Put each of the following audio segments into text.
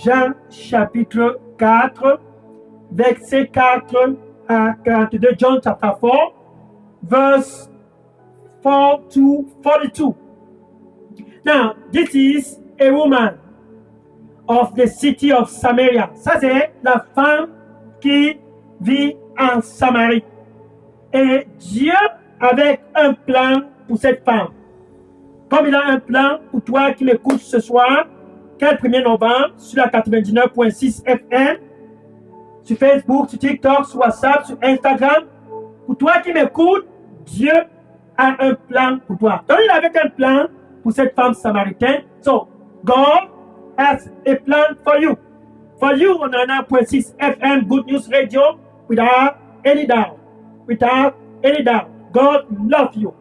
Jean chapitre 4, verset 4 à 42. John chapter 4, verse 4 to 42. Now, this is a woman of the city of Samaria. Ça, c'est la femme qui vit en Samarie. Et Dieu avait un plan pour cette femme. Comme il a un plan pour toi qui m'écoutes ce soir, 1er novembre, sur la 99.6 FM, sur Facebook, sur TikTok, sur WhatsApp, sur Instagram. Pour toi qui m'écoutes, Dieu a un plan pour toi. Donc, il avait un plan pour cette femme samaritaine. So, God has a plan for you. For you on 99.6 FM Good News Radio without any doubt. Without any doubt. God loves you.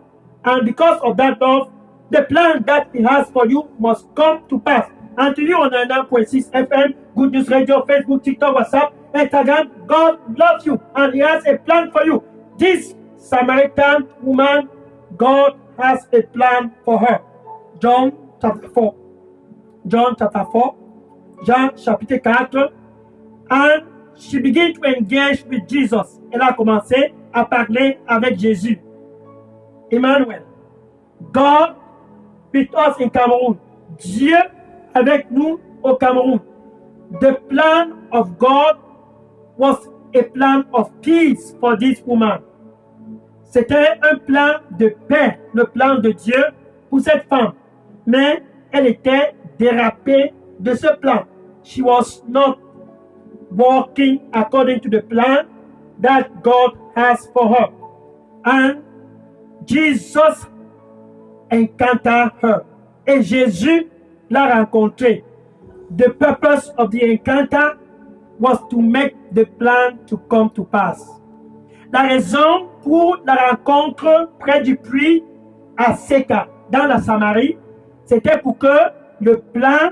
And because of that love, the plan that He has for you must come to pass. And to you on 99.6 FM Good News Radio, Facebook, TikTok, WhatsApp, Instagram, God loves you and He has a plan for you. This Samaritan woman, God has a plan for her. John chapter 4. John chapter 4. Jean chapitre 4. And she began to engage with Jesus. Elle a commencé à parler avec Jésus. Emmanuel. God with us in Cameroon. Dieu avec nous au Cameroun. The plan of God was a plan of peace for this woman. C'était un plan de paix, le plan de Dieu pour cette femme. Mais elle était dérapée de ce plan. She was not walking according to the plan that God has for her. And Jesus encountered her. Et Jésus l'a rencontrée. The purpose of the encounter was to make the plan to come to pass. La raison pour la rencontre près du puits à Séka, dans la Samarie, c'était pour que le plan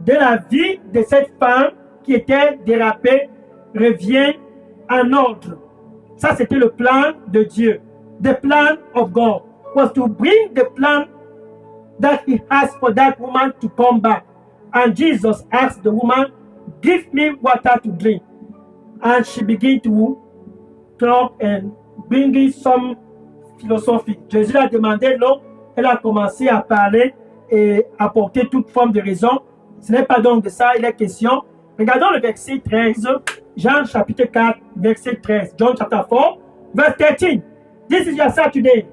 de la vie de cette femme qui était dérapée revienne en ordre. Ça, c'était le plan de Dieu. The plan of God was to bring the plan that He has for that woman to come back. And Jesus asked the woman, "Give me water to drink." And she began to talk and bring some philosophy. Jésus a demandé l'eau, elle a commencé à parler et apporter toute forme de raison. Ce n'est pas donc de ça il est question. Regardons le verset 13, Jean chapitre 4, verset 13. John chapter 4, verse 13. This is your Saturday.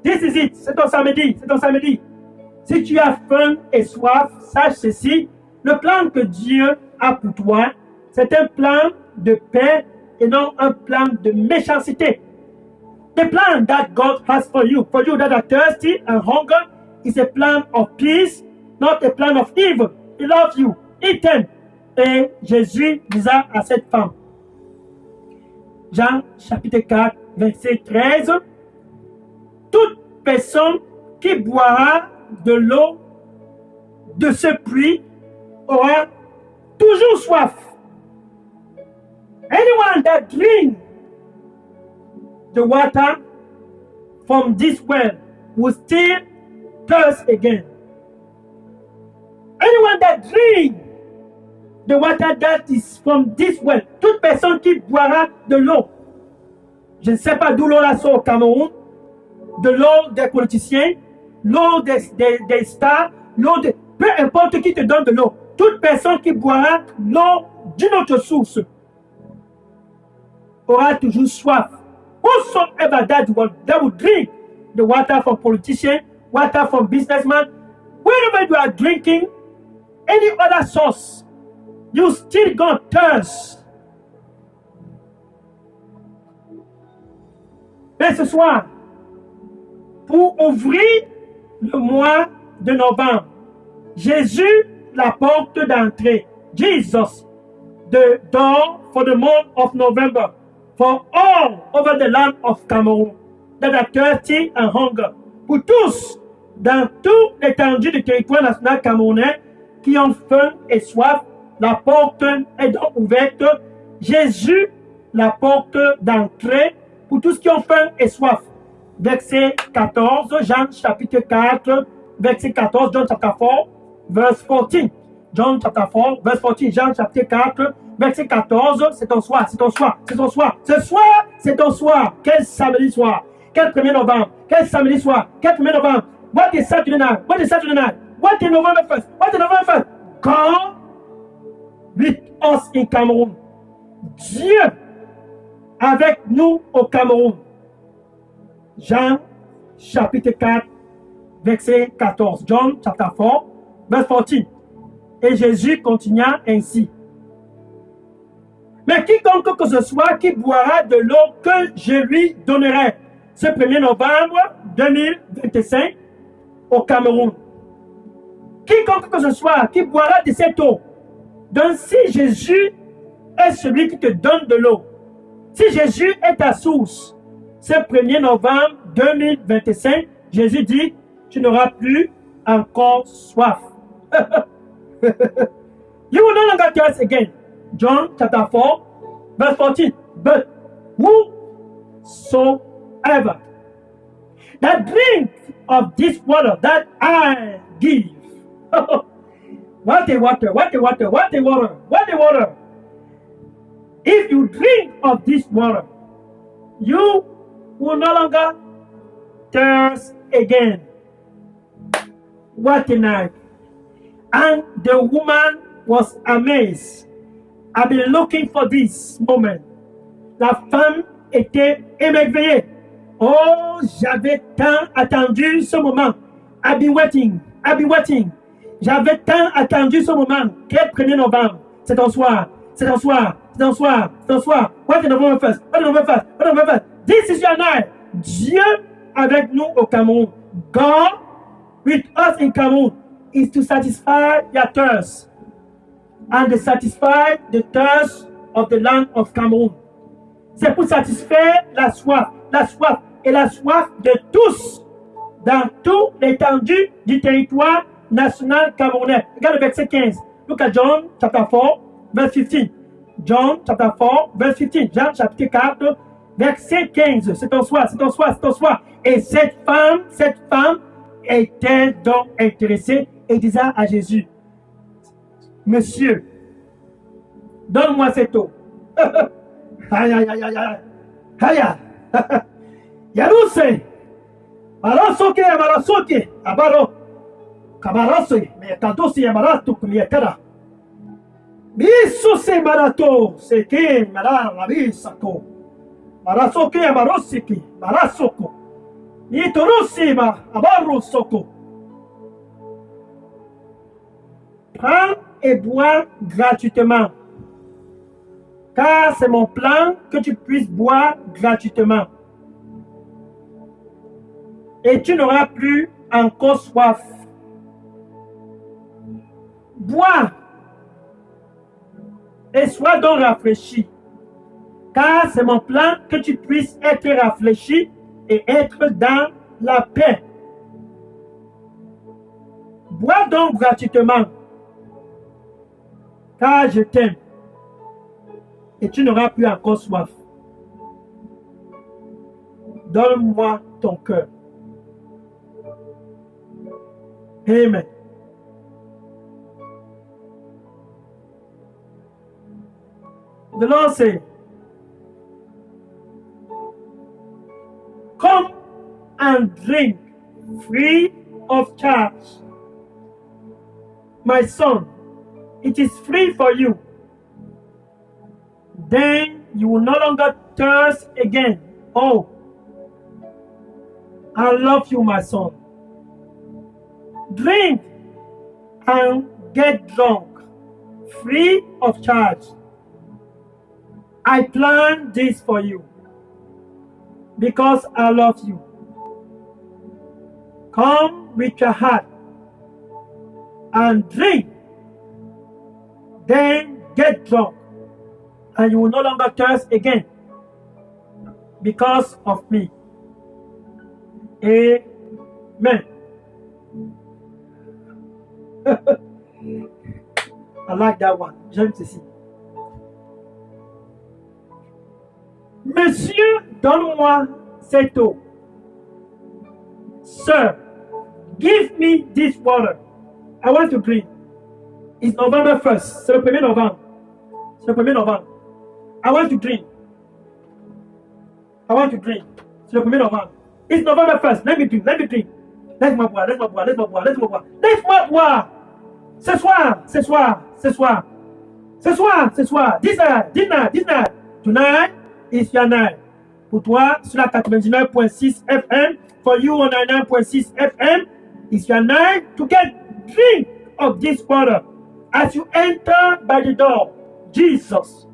This is it. C'est ton samedi. C'est ton samedi. Si tu as faim et soif, sache ceci. Le plan que Dieu a pour toi, c'est un plan de paix et non un plan de méchanceté. The plan that God has for you that are thirsty and hunger, is a plan of peace, not a plan of evil. He loves you. Eat them. Et Jésus disa à cette femme. Jean chapitre 4, verset 13. Toute personne qui boira de l'eau de ce puits aura toujours soif. Anyone that drinks the water from this well will still thirst again. Anyone that drinks the water that is from this well, toute personne qui boira de l'eau, je ne sais pas d'où l'eau la sort au Cameroun, de l'eau des politiciens, l'eau des stars, l'eau de... Peu importe qui te donne de l'eau, toute personne qui boira l'eau d'une autre source aura toujours soif. Whosoever that will drink the water from politicians, water from businessmen, wherever you are drinking any other source, you still gonna thirst. Mais ce soir, pour ouvrir le mois de novembre, Jésus, la porte d'entrée, Jesus, the door for the month of November, for all over the land of Cameroon that are thirsty and hunger, pour tous, dans toute l'étendue du territoire national camerounais, qui ont faim et soif, la porte est donc ouverte. Jésus, la porte d'entrée, pour tous qui ont faim et soif. Verset 14, Jean chapitre 4, verset 14, John chapter 4, verse 14. John chapter 4, verse 14. Jean chapitre 4, verset 14. C'est ton soir, c'est ton soir, c'est ton soir. Ce soir, c'est ton soir. Quel samedi soir? Quel 1er novembre? Quel samedi soir? Quel 1er novembre? What is Saturday night? What is Saturday night? What is November 1st? What is November 1st? God with us in Cameroon. Dieu avec nous au Cameroun. Jean chapitre 4, verset 14. John chapter 4, verse 14. Et Jésus continua ainsi. Mais quiconque que ce soit qui boira de l'eau que je lui donnerai ce 1er novembre 2025 au Cameroun. Quiconque que ce soit qui boira de cette eau. Donc si Jésus est celui qui te donne de l'eau, si Jésus est ta source, ce 1er novembre 2025, Jésus dit, tu n'auras plus encore soif. You will no longer thirst again. John chapter 4, verse 14. But whosoever that drink of this water that I give. What a water, what a water, what a water, what a water. If you drink of this water, you will no longer thirst again. What a night. And the woman was amazed. I've been looking for this moment. La femme était émerveillée. Oh, j'avais tant attendu ce moment. I've been waiting. I've been waiting. J'avais tant attendu ce moment. Quel 1er novembre? C'est ton soir. C'est ton soir. C'est ton soir. C'est ton soir. What is November 1st? What is November 1st? What is November 1st? This is your night. Dieu avec nous au Cameroun. God with us in Cameroon is to satisfy your thirst and to satisfy the thirst of the land of Cameroon. C'est pour satisfaire la soif et la soif de tous dans toute l'étendue du territoire national camerounais. Regarde le verset 15. Look at John chapter 4, verse 15. John chapter 4, verse 15. Jean chapitre 4, verset 15. C'est ton soir, c'est ton soir, c'est ton soir. Et cette femme était donc intéressée et disait à Jésus, Monsieur, donne-moi cette eau. Aïe, aïe, aïe, aïe, aïe. Aïe, Yaruse, Marasoke, Marasoke, Abaro, Kabarase, Metadosi, Maratuk, Mietera. Bisuse Marato, Seke, Mara, Lavisako, Marasoke, Marosiki, Marasoko, Nitorusima, Abarosoko. Prends et bois gratuitement. Car c'est mon plan que tu puisses boire gratuitement. Et tu n'auras plus encore soif. Bois et sois donc rafraîchi. Car c'est mon plan que tu puisses être rafraîchi et être dans la paix. Bois donc gratuitement. Car je t'aime. Et tu n'auras plus encore soif. Donne-moi ton cœur. Amen. The Lord said, come and drink free of charge. My son, it is free for you. Then you will no longer thirst again. Oh, I love you, my son. Drink and get drunk, free of charge. I planned this for you because I love you. Come with your heart and drink, then get drunk, and you will no longer thirst again because of me. Amen. I like that one. J'aime ceci. Monsieur, donne-moi cette eau. Sir, give me this water. I want to drink. It's November 1st. C'est le 1er novembre. C'est le 1er novembre. I want to drink. I want to drink. C'est le 1er novembre. It's November 1st. Let me drink. Let me drink. Laisse-moi boire. Laisse-moi boire. Laisse-moi boire. Laisse-moi boire. Laisse-moi boire. Ce soir. Ce soir. Ce soir. Ce soir. Ce soir. This night. This night. This night. Tonight is your night. Pour toi, sur la 99.6 FM. For you on 99.6 FM. It's your night to get drink of this water. As you enter by the door, Jesus,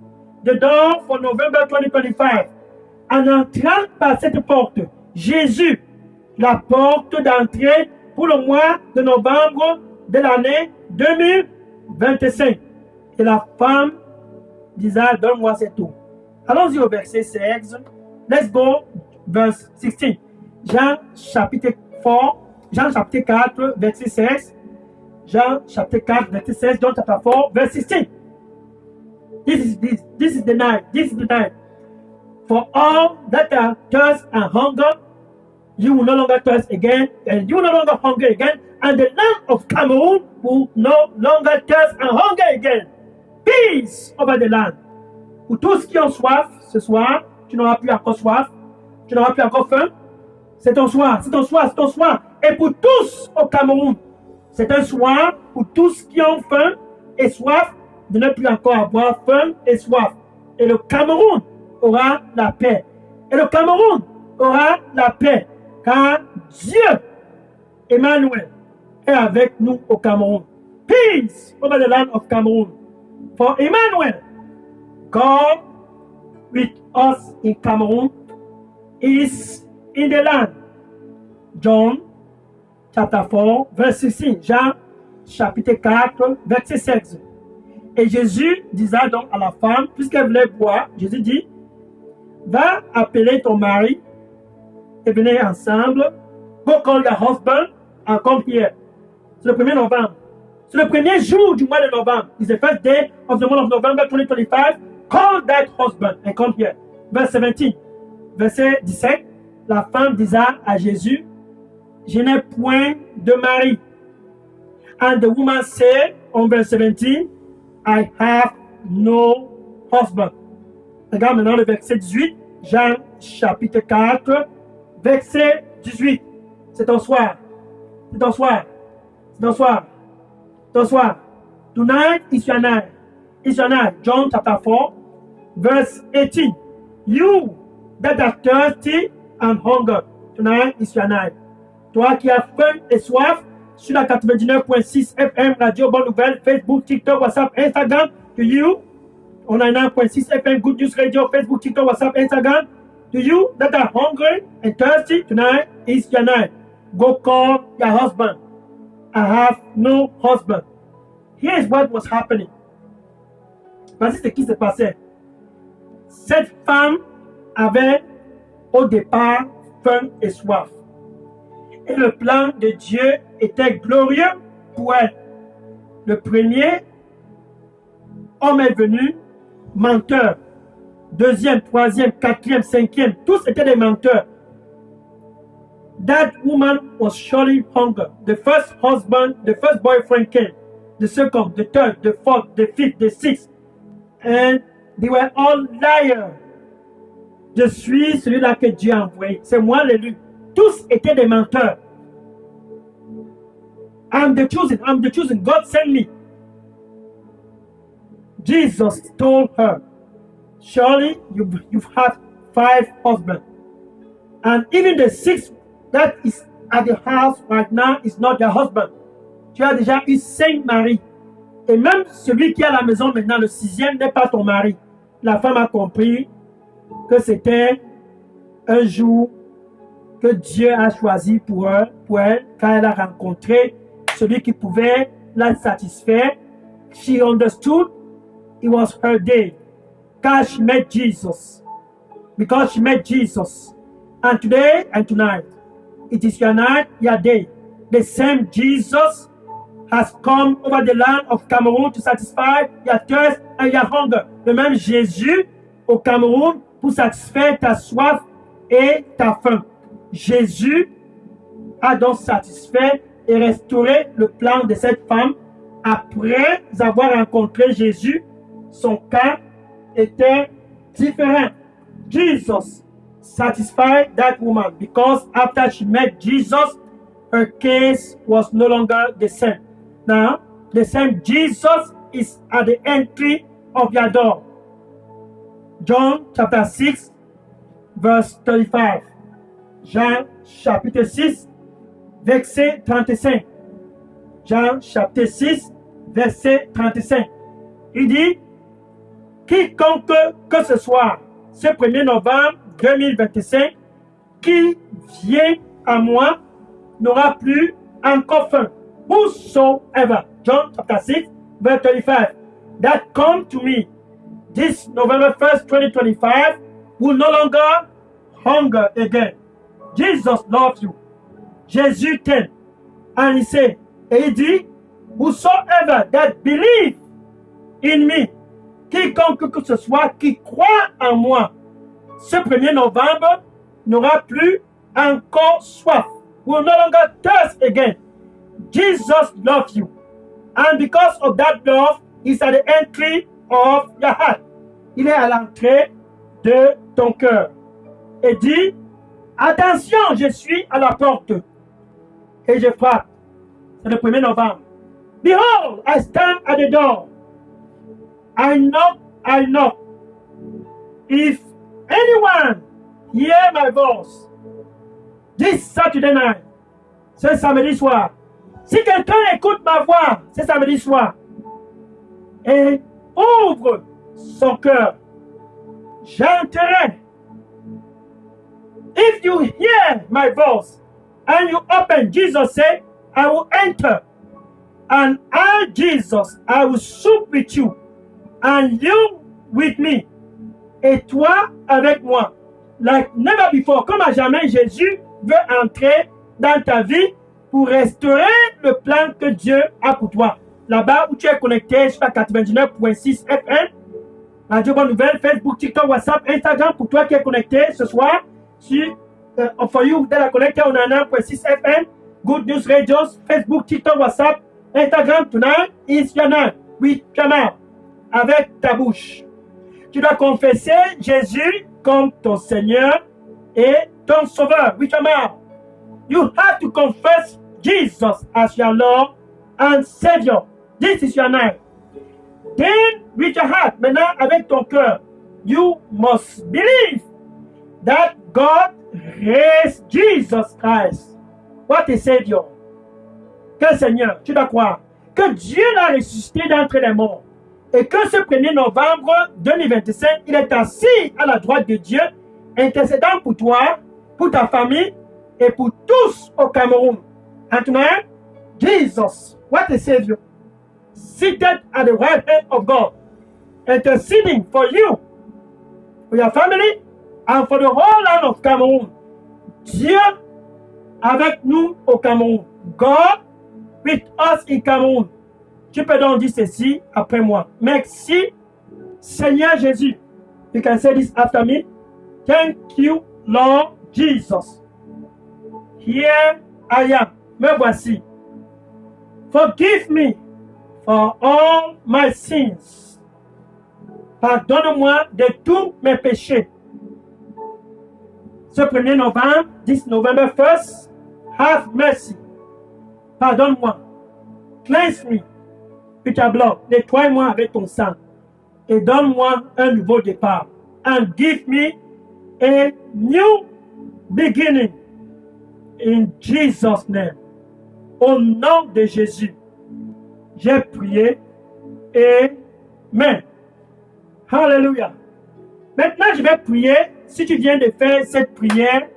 the door for November 2025, en entrant par cette porte, Jésus, la porte d'entrée pour le mois de novembre de l'année 2025. Et la femme disait, donne-moi cette eau. Allons-y au verset 16. Let's go, verse 16. Jean chapitre 4, verset 16. Jean chapitre 4, verset 16. John chapter 4, verse 16. This is the night. This is the night. For all that are thirst and hunger, you will no longer thirst again, and you will no longer hunger again, and the land of Cameroon will no longer thirst and hunger again. Peace over the land. Pour tous qui ont soif, ce soir, tu n'auras plus encore soif, tu n'auras plus encore faim. C'est ton soir, c'est ton soir, c'est ton soir. Et pour tous au Cameroun, c'est un soir pour tous qui ont faim et soif de ne plus encore avoir faim et soif. Et le Cameroun aura la paix. Et le Cameroun aura la paix. Car Dieu, Emmanuel, est avec nous au Cameroun. Peace over the land of Cameroon. For Emmanuel, God with us in Cameroon, is in the land. John chapter 4, verse 16. Jean chapitre 4, verset 16. Et Jésus disait donc à la femme, puisqu'elle voulait boire, Jésus dit, va appeler ton mari et venez ensemble. Go call your husband and come here. C'est le 1er novembre. C'est le premier jour du mois de novembre. It's the first day of the month of November 2025. Call that husband and come here. Verse 17. Verset 17. La femme disait à Jésus, je n'ai point de mari. And the woman said, on verse 17, I have no husband. Regarde maintenant le verset 18, Jean chapitre 4, verset 18. C'est ton soir. C'est ton soir. C'est ton soir. C'est ton soir. Tonight is your night. It's your night. John chapter 4, verse 18. You that are thirsty and hunger, tonight is your night. Toi qui as faim et soif, sur la 99.6 FM, Radio Bonne Nouvelle, Facebook, TikTok, WhatsApp, Instagram, to you, on 99.6 FM, Good News Radio, Facebook, TikTok, WhatsApp, Instagram, to you that are hungry and thirsty, tonight is your night. Go call your husband. I have no husband. Here's what was happening. Voici ce qui se passait. Cette femme avait au départ faim et soif. Et le plan de Dieu était glorieux pour elle. Le premier homme est venu, menteur. Deuxième, troisième, quatrième, cinquième, tous étaient des menteurs. That woman was surely hunger. The first husband, the first boyfriend came. The second, the third, the fourth, the fifth, the sixth. And they were all liars. Je suis celui-là que Dieu a envoyé. C'est moi l'élu. Tous étaient des menteurs. I'm the chosen. God sent me. Jesus told her, surely you've had 5 husbands. And even the 6th that is at the house right now is not your husband. Tu as déjà eu 5 maris. Et même celui qui est à la maison maintenant, le 6e, n'est pas ton mari. La femme a compris que c'était un jour que Dieu a choisi pour elle, quand elle a rencontré celui qui pouvait la satisfaire. She understood it was her day. Because she met Jesus. Because she met Jesus. And today and tonight, it is your night, your day. The same Jesus has come over the land of Cameroon to satisfy your thirst and your hunger. Le même Jésus au Cameroun pour satisfaire ta soif et ta faim. Jésus a donc satisfait et restauré le plan de cette femme après avoir rencontré Jésus, son cas était different. Jesus satisfied that woman because after she met Jesus, her case was no longer the same. Now, the same Jesus is at the entry of your door. John chapter 6, verse 35. Jean chapitre 6, verset 35. Jean chapitre 6, verset 35. Il dit, quiconque que ce soit, ce 1er novembre 2025, qui vient à moi n'aura plus encore faim. Whosoever, John chapter 6, verse 35, that come to me this November 1st, 2025, will no longer hunger again. Jesus loves you. Jésus t'aime. And he said, et il dit, whosoever that believe in me, quiconque que ce soit qui croit en moi, ce 1er novembre n'aura plus encore soif. Will no longer thirst again. Jesus loves you. And because of that love, he's at the entry of your heart. Il est à l'entrée de ton cœur. Et dit, attention, je suis à la porte. Et je frappe. C'est le 1er novembre. Behold, I stand at the door. I knock. If anyone hear my voice, this Saturday night, ce samedi soir, si quelqu'un écoute ma voix ce samedi soir et ouvre son cœur, j'entrerai. If you hear my voice and you open, Jesus said, I will enter. And I, Jesus, I will sup with you. And you with me. Et toi avec moi. Like never before. Comme à jamais, Jésus veut entrer dans ta vie pour restaurer le plan que Dieu a pour toi. Là-bas où tu es connecté sur la 99.6 FM, Radio Bonne Nouvelle, Facebook, TikTok, WhatsApp, Instagram, pour toi qui es connecté ce soir, sur For You, dans la connecté, on a 9.6 FM, Good News Radios, Facebook, TikTok, WhatsApp, Instagram, tonight is your night, with your mouth, avec ta bouche. Tu dois confesser Jésus comme ton Seigneur et ton Sauveur, with your mouth. You have to confess Jesus as your Lord and Savior. This is your night. Then, with your heart, maintenant avec ton cœur, you must believe that God raised Jesus Christ. What a Savior. Quel Seigneur, tu dois croire que Dieu l'a ressuscité d'entre les morts et que ce 1er novembre 2025, il est assis à la droite de Dieu, intercédant pour toi, pour ta famille et pour tous au Cameroun. And tonight, Jesus, what a Savior, seated at the right hand of God, interceding for you, for your family, and for the whole land of Cameroon. Dieu avec nous au Cameroun. God with us in Cameroon. Tu peux donc dire ceci après moi. Merci, Seigneur Jésus. You can say this after me. Thank you, Lord Jesus. Here I am. Me voici. Forgive me for all my sins. Pardonne-moi de tous mes péchés. Ce 1er novembre, this November 1st, have mercy. Pardonne-moi. Cleanse me with your blood. Nettoie-moi avec ton sang. Et donne-moi un nouveau départ. And give me a new beginning. In Jesus' name. Au nom de Jésus. J'ai prié. Amen. Hallelujah. Maintenant, je vais prier. Si tu viens de faire cette prière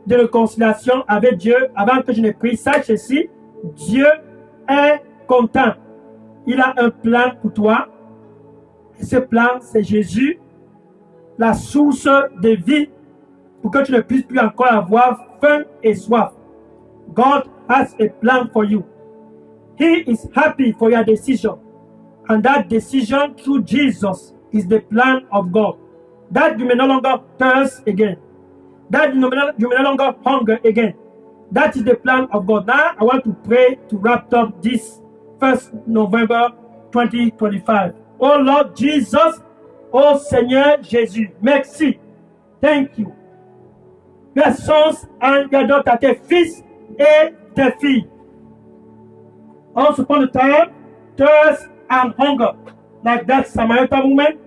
de réconciliation avec Dieu, avant que je ne prie, sache ceci, Dieu est content. Il a un plan pour toi. Et ce plan, c'est Jésus, la source de vie, pour que tu ne puisses plus encore avoir faim et soif. God has a plan for you. He is happy for your decision. And that decision through Jesus is the plan of God. That you may no longer thirst again. That you may no longer hunger again. That is the plan of God. Now I want to pray to wrap up this 1st November 2025. Oh Lord Jesus, oh Seigneur Jésus, merci. Thank you. Your sons and your daughters, tes fils et tes filles. Once upon a time, thirst and hunger, like that Samaritan woman.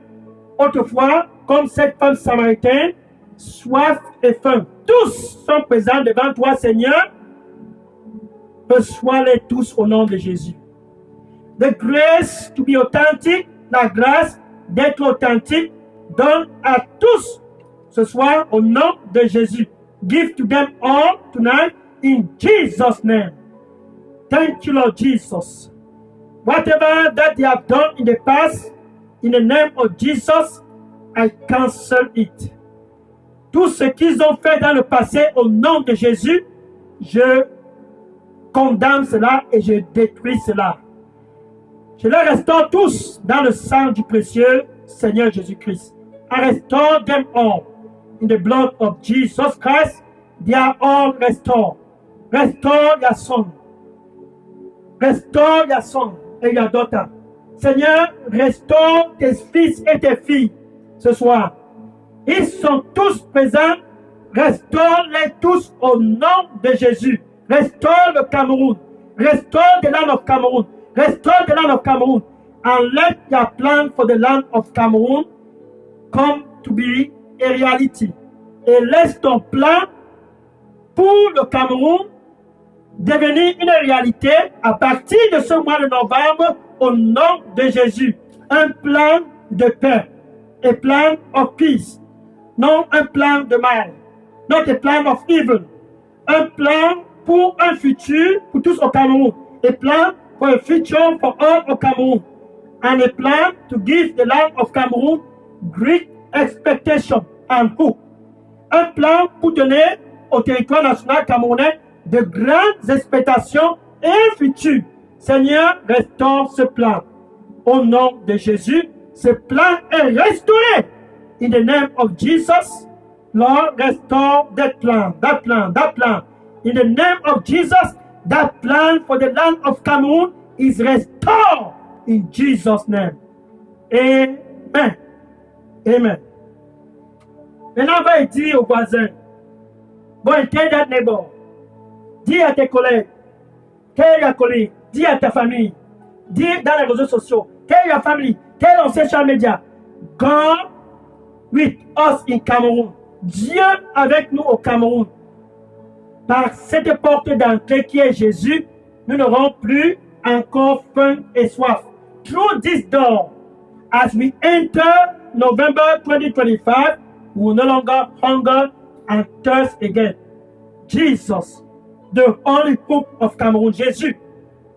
Autrefois, comme cette femme samaritaine, soif et faim. Tous sont présents devant toi, Seigneur. Reçois-les tous au nom de Jésus. The grace to be authentic, la grâce d'être authentique, donne à tous ce soir au nom de Jésus. Give to them all tonight in Jesus' name. Thank you, Lord Jesus. Whatever that they have done in the past, in the name of Jesus, I cancel it. Tout ce qu'ils ont fait dans le passé, au nom de Jésus, je condamne cela et je détruis cela. Je les restaure tous dans le sang du précieux Seigneur Jésus-Christ. I restore them all. In the blood of Jesus Christ, they are all restored. Restore your son. Restore your son et your daughter. Seigneur, restaure tes fils et tes filles ce soir. Ils sont tous présents. Restaure-les tous au nom de Jésus. Restore le Cameroun. Restore the land of Cameroon. Restore the land of Cameroon. And let your plan for the land of Cameroon come to be a reality. Et laisse ton plan pour le Cameroun devenir une réalité à partir de ce mois de novembre au nom de Jésus. Un plan de paix. A plan of peace. Non un plan de mal. Not a plan of evil. Un plan pour un futur pour tous au Cameroun. A plan for a future for all au Cameroun. And a plan to give the land of Cameroon great expectation and hope. Un plan pour donner au territoire national camerounais de grandes expectations et un futur. Seigneur, restaure ce plan. Au nom de Jésus, ce plan est restauré. In the name of Jesus, Lord, restore that plan. In the name of Jesus, that plan for the land of Cameroon is restored. In Jesus' name. Amen. Amen. Maintenant, on va dire aux voisins. Go and tell that neighbor. Dis à tes collègues. Tell your colleague. Dis à ta famille. Dis dans les réseaux sociaux. Tell your family. Tell on social media. God with us in Cameroon. Dieu avec nous au Cameroun. Par cette porte d'entrée qui est Jésus, nous n'aurons plus encore faim et soif. Through this door, as we enter November 2025, we will no longer hunger and thirst again. Jesus, the only hope of Cameroon. Jésus,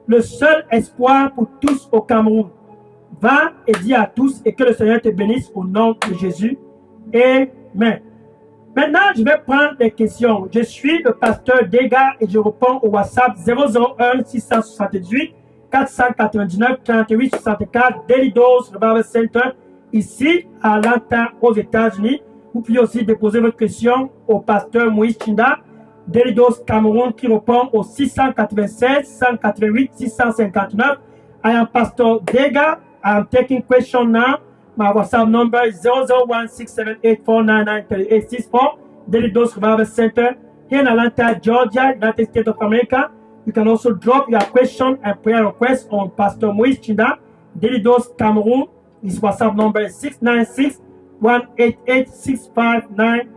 le seul espoir pour tous au Cameroun. Va et dis à tous et que le Seigneur te bénisse au nom de Jésus. Amen. Maintenant, je vais prendre des questions. Je suis le pasteur Dega et je réponds au WhatsApp 001 678 499 38 64 Daily Dose Revival Center ici à Atlanta aux États-Unis. Vous pouvez aussi déposer votre question au pasteur Moïse Chinda, Daily Dose Cameroun qui répond au 696 188 659. I am Pastor Dega. I am taking question now. My WhatsApp number is 0016784993864. Daily Dose Revival Center here in Atlanta, Georgia, United States of America. You can also drop your question and prayer request on Pastor Moïse Chinda. Daily Dose Cameroon. His WhatsApp number is 696-188-659.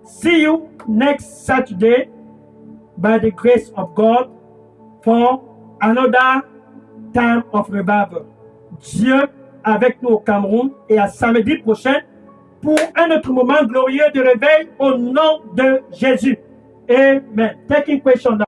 See you next Saturday by the grace of God for another time of revival. Dieu avec nous au Cameroun et à samedi prochain pour un autre moment glorieux de réveil au nom de Jésus. Amen. Taking question now.